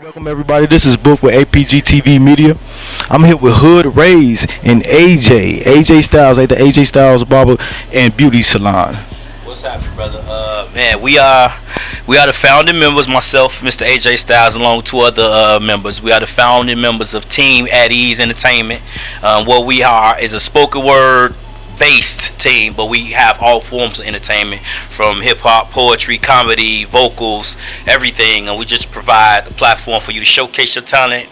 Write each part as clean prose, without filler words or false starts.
Welcome everybody. This is Book with APG TV Media. I'm here with HoodRaised and AJ Styles, at the AJ Styles Barber and Beauty Salon. What's happening, brother? Man, we are the founding members. Myself, Mr. AJ Styles, along with two other members. We are the founding members of TeamATEase Entertainment. What we are is a spoken word based team, but we have all forms of entertainment, from hip-hop, poetry, comedy, vocals, everything, and we just provide a platform for you to showcase your talent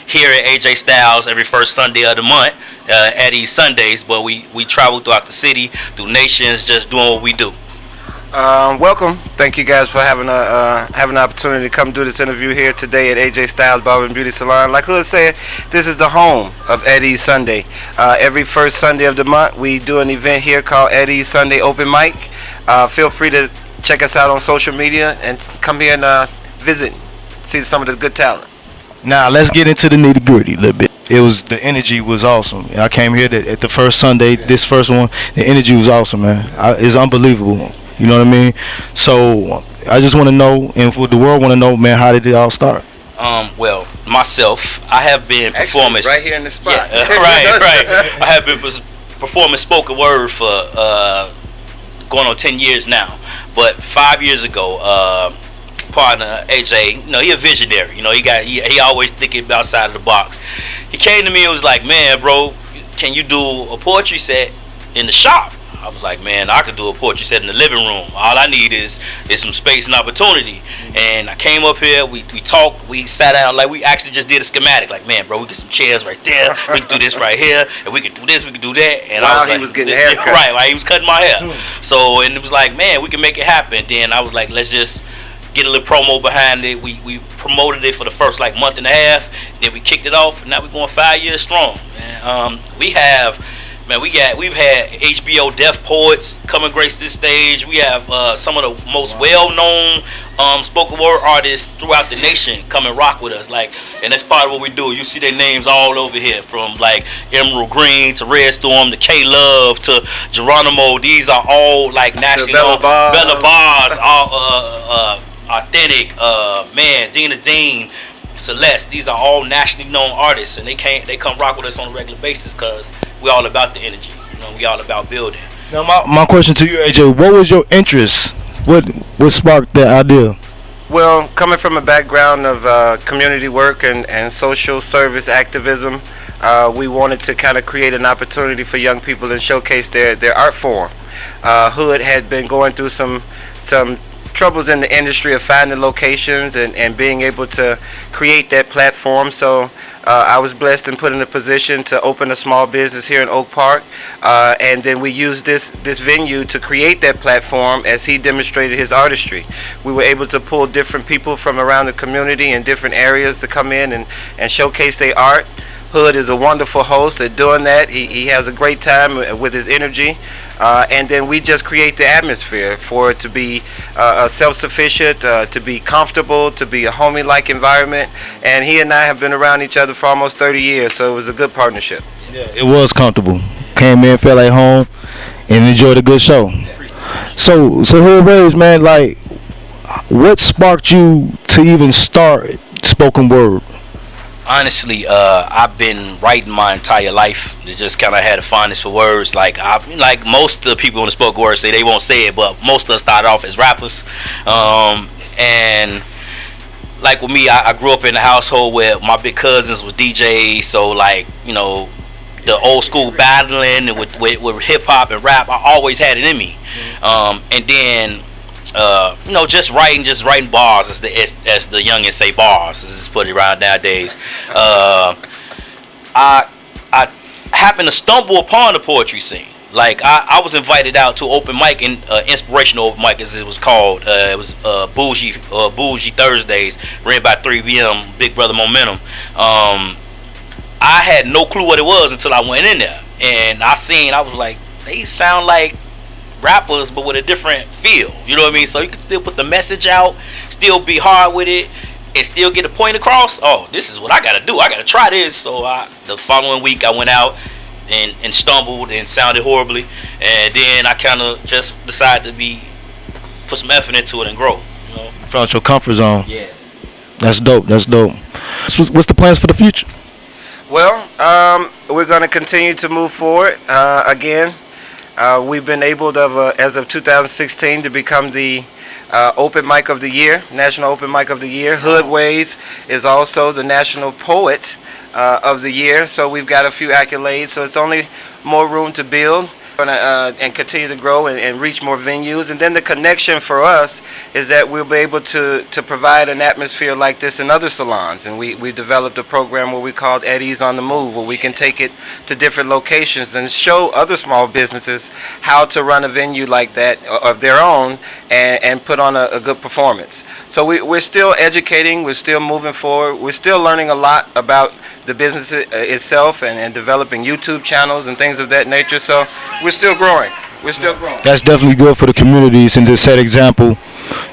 here at AJ Styles every first Sunday of the month at these Sundays. But we travel throughout the city, through nations, just doing what we do. Welcome. Thank you guys for having an opportunity to come do this interview here today at AJ Styles Barber and Beauty Salon. Like Hood said, this is the home of Eddie's Sunday. Every first Sunday of the month, we do an event here called Eddie's Sunday Open Mic. Feel free to check us out on social media and come here and visit, see some of the good talent. Now let's get into the nitty gritty a little bit. The energy was awesome. I came here at the first Sunday, this first one. The energy was awesome, man. It's unbelievable. You know what I mean? So I just want to know, and for the world want to know, man, how did it all start? Well, myself, I have been performing right here in the spot. Yeah, right. I have been performing spoken word for going on 10 years now. But 5 years ago, partner AJ, he a visionary. He always thinking outside of the box. He came to me and was like, "Man, bro, can you do a poetry set in the shop?" I was like, "Man, I could do a poetry set in the living room. All I need is some space and opportunity." And I came up here, we talked, we sat down, like we actually just did a schematic. Like, "Man, bro, we get some chairs right there, we can do this right here, and we can do this, we can do that." And while I was like, he was getting a haircut. Right, while he was cutting my hair. So, and it was like, "Man, we can make it happen." Then I was like, "Let's just get a little promo behind it." We promoted it for the first month and a half. Then we kicked it off, and now we're going 5 years strong. And we've had HBO deaf poets come and grace this stage. We have some of the most well-known spoken word artists throughout the nation come and rock with us. And that's part of what we do. You see their names all over here, from Emerald Green to Red Storm to K Love to Geronimo. These are all nationally known. Bella Bars, all authentic. Dina Dean, Celeste. These are all nationally known artists, and they come rock with us on a regular basis because we're all about the energy. We all about building. Now my question to you, AJ, what was your interest? What sparked that idea? Well, coming from a background of community work and social service activism, we wanted to kind of create an opportunity for young people and showcase their art form. Hood had been going through some troubles in the industry of finding locations and being able to create that platform. So I was blessed and put in a position to open a small business here in Oak Park, and then we used this venue to create that platform as he demonstrated his artistry. We were able to pull different people from around the community in different areas to come in and showcase their art. Hood is a wonderful host at doing that. He has a great time with his energy, and then we just create the atmosphere for it to be self-sufficient, to be comfortable, to be a homey-like environment. And he and I have been around each other for almost 30 years, so it was a good partnership. Yeah, it was comfortable. Came in, felt like home, and enjoyed a good show. So HoodRaised, man, what sparked you to even start spoken word? Honestly, I've been writing my entire life. It just kind of had a fondness for words. Like most of the people in the spoken word say, they won't say it, but most of us started off as rappers. And with me, I grew up in a household where my big cousins was DJs. So the old school battling with hip hop and rap, I always had it in me. And then just writing bars, as the youngins say, bars. Let's just put it around nowadays. I happened to stumble upon the poetry scene. I was invited out to open mic, inspirational open mic as it was called. It was Bougie Thursdays, ran by 3 p.m. Big Brother Momentum. I had no clue what it was until I went in there, and I was like, they sound like rappers but with a different feel, you know what I mean? So you can still put the message out, still be hard with it, and still get a point across. Oh, this is what I gotta do, I gotta try this. So the following week I went out and stumbled and sounded horribly, and then I kind of just decided to put some effort into it and grow. From your comfort zone. Yeah. That's dope. That's dope. What's the plans for the future? Well, we're going to continue to move forward. Again, we've been able to, as of 2016, to become the Open Mic of the Year, National Open Mic of the Year. HoodRaised is also the National Poet of the Year. So we've got a few accolades. So it's only more room to build. And continue to grow and reach more venues. And then the connection for us is that we'll be able to provide an atmosphere like this in other salons. And we developed a program where we called HoodRaised on the Move, where we can take it to different locations and show other small businesses how to run a venue like that of their own and put on a good performance. So we're still educating, we're still moving forward, we're still learning a lot about the business itself and developing YouTube channels and things of that nature. So we're still growing. We're still growing. That's definitely good for the communities and to set example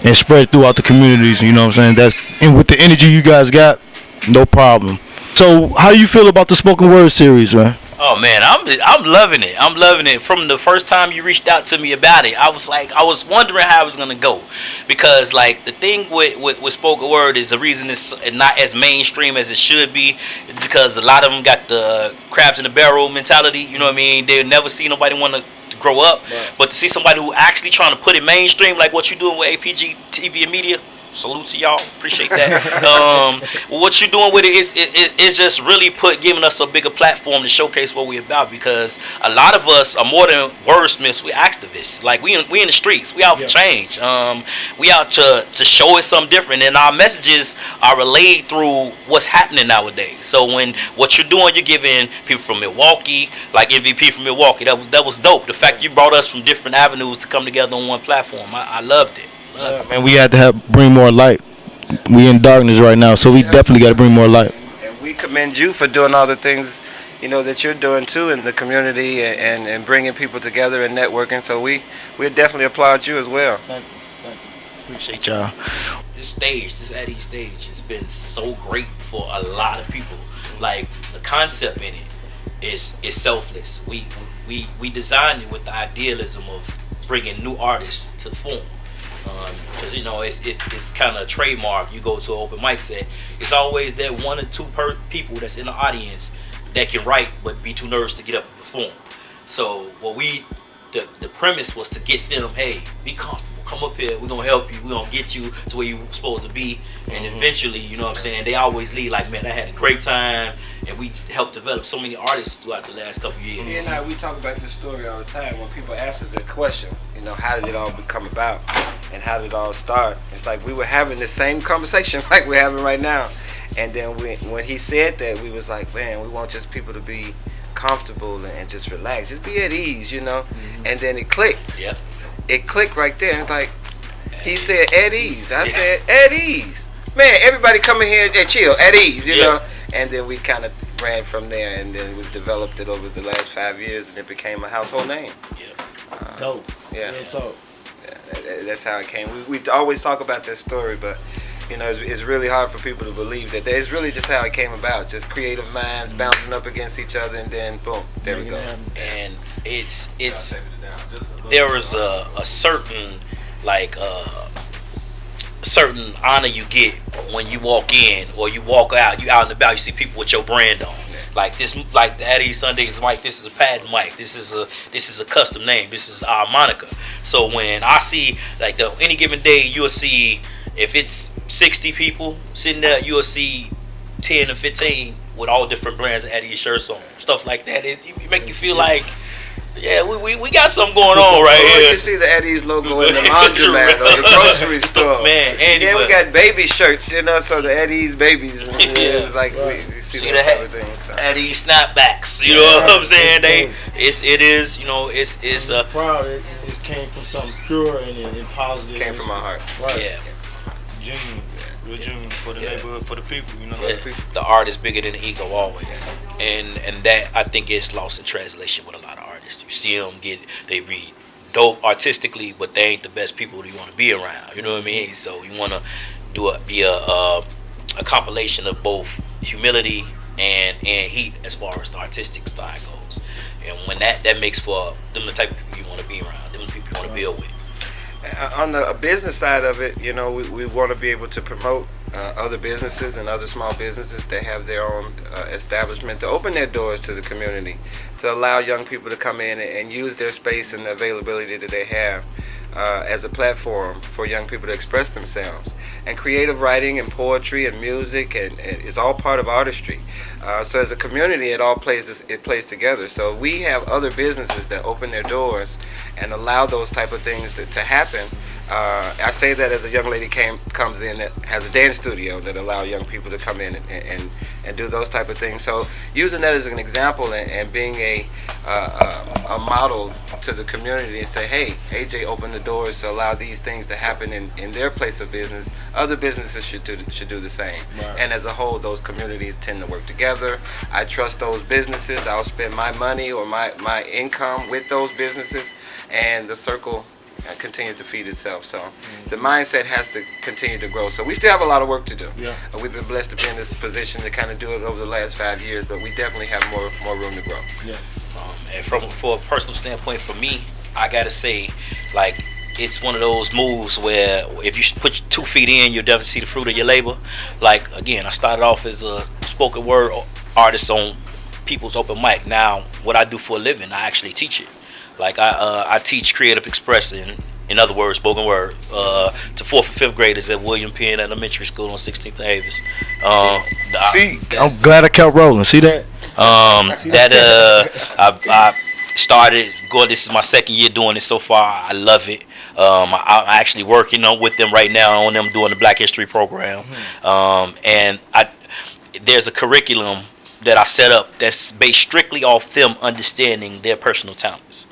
and spread throughout the communities. You know what I'm saying? And with the energy you guys got, no problem. So how do you feel about the spoken word series, man? Oh man, I'm loving it. I'm loving it. From the first time you reached out to me about it, I was wondering how it was gonna go, because like the thing with spoken word is the reason it's not as mainstream as it should be, is because a lot of them got the crabs in the barrel mentality. You know what I mean? They'll never see nobody want to grow up, right. But to see somebody who actually trying to put it mainstream, like what you doing with APG TV and media. Salute to y'all, appreciate that. What you're doing with it is just really giving us a bigger platform to showcase what we're about, because a lot of us are more than wordsmiths, we're activists. Like we in the streets, we out for change. We out to show us something different, and our messages are relayed through what's happening nowadays. So when what you're doing, you're giving people from Milwaukee, like MVP from Milwaukee, that was dope. The fact you brought us from different avenues to come together on one platform, I loved it. Man, we had to bring more light. We in darkness right now, so we definitely got to bring more light. And we commend you for doing all the things, that you're doing too in the community and bringing people together and networking. So we definitely applaud you as well. Thank you. Appreciate y'all. This HoodRaised stage has been so great for a lot of people. Like the concept in it is selfless. We designed it with the idealism of bringing new artists to the forum. Because it's kind of a trademark. You go to an open mic set, it's always that one or two people that's in the audience that can write but be too nervous to get up and perform. So the premise was to get them, hey, be comfortable, come up here, we're gonna help you, we're gonna get you to where you're supposed to be. And eventually, you know what I'm saying, they always leave like, man, I had a great time, and we helped develop so many artists throughout the last couple of years. He and I, we talk about this story all the time when people ask us the question, how did it all come about and how did it all start? It's like we were having the same conversation like we're having right now. And then when he said that, we was like, man, we want just people to be comfortable and just relax, just be at ease, And then it clicked. Yep. It clicked right there. And it's like, he said at ease. I said at ease. Man, everybody come in here and chill, at ease, you know. And then we kind of ran from there, and then we developed it over the last 5 years, and it became a household name. Dope. Yeah. It's dope. That's how it came. We always talk about that story, but it's really hard for people to believe that. It's really just how it came about. Just creative minds bouncing up against each other, and then boom, there we go. And it's there was a certain certain honor you get when you walk in or you walk out. You out and about, you see people with your brand on. Like this, like the HoodRaised Sundays mic. This is a patent mic. This is a custom name. This is our moniker. So when I see any given day, you'll see if it's 60 people sitting there, you'll see 10 or 15 with all different brands of HoodRaised shirts on, stuff like that. It make you feel like, yeah, we got something going on right here. You see the HoodRaised logo in the laundromat or the grocery store. Man, yeah, we got baby shirts, so the HoodRaised babies. It's like we see those type of things. So. HoodRaised snapbacks, you know what I'm saying? It's proud. It came from something pure and positive. Came from my heart. Right. Yeah. Genuine. Real genuine for the neighborhood, for the people, The art is bigger than the ego always, and that I think is lost in translation with a lot of artists. You see them they read dope artistically, but they ain't the best people you want to be around. You know what I mean? So you want to be a compilation of both humility and heat as far as the artistic style goes. And when that makes for them the type of people you want to be around, them the people you want to build with. On the business side of it, we want to be able to promote other businesses and other small businesses that have their own establishment to open their doors to the community, to allow young people to come in and use their space and the availability that they have as a platform for young people to express themselves. And creative writing and poetry and music and is all part of artistry. So as a community, it all plays together. So we have other businesses that open their doors and allow those type of things to happen. I say that as a young lady comes in that has a dance studio that allow young people to come in and do those type of things. So using that as an example and being a model to the community and say, hey, AJ opened the doors to allow these things to happen in their place of business. Other businesses should do the same. Right. And as a whole, those communities tend to work together. I trust those businesses. I'll spend my money or my income with those businesses, and the circle continue to feed itself. So the mindset has to continue to grow. So we still have a lot of work to do. Yeah. We've been blessed to be in this position to kind of do it over the last 5 years, but we definitely have more room to grow. Yeah. And for a personal standpoint, for me, I gotta say, like, it's one of those moves where if you put your 2 feet in, you'll definitely see the fruit of your labor. Like, again, I started off as a spoken word artist on people's open mic. Now, what I do for a living, I actually teach it. Like, I teach creative expression, in other words, spoken word, to 4th and 5th graders at William Penn Elementary School on 16th and Davis. I'm glad I kept rolling. See that? I started going. This is my 2nd year doing it so far. I love it. I'm actually working with them right now on them doing the Black History program, and there's a curriculum that I set up that's based strictly off them understanding their personal talents.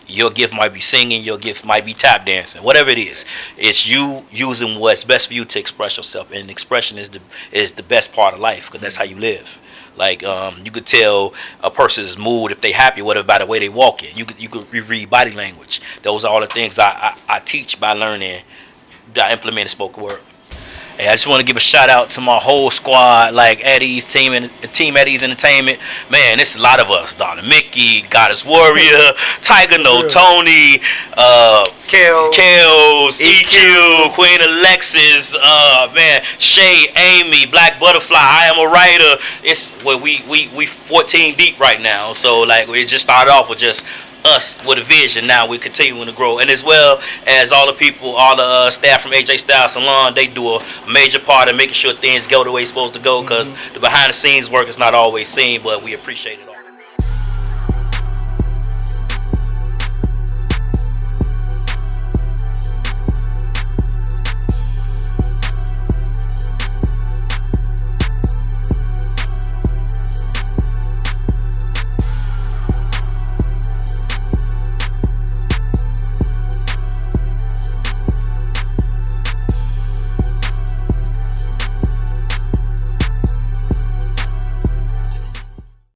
Your gift might be singing, your gift might be tap dancing, whatever it is. It's you using what's best for you to express yourself, and expression is the best part of life, because that's how you live. Like, you could tell a person's mood if they happy, whatever, by the way they walk in. You could read body language. Those are all the things I teach by learning, by implementing spoken word. Hey, I just want to give a shout out to my whole squad, like Eddie's team and TeamATEase Entertainment. Man, it's a lot of us. Donna Mickey, Goddess Warrior, Tiger No Tony, Kels, EQ, Queen Alexis, man, Shay, Amy, Black Butterfly, I Am a Writer. It's well, we 14 deep right now. So like, we just started off with just us with a vision. Now we're continuing to grow, and as well as all the people, all the staff from AJ Styles Salon, they do a major part of making sure things go the way it's supposed to go, because the behind the scenes work is not always seen, but we appreciate it all.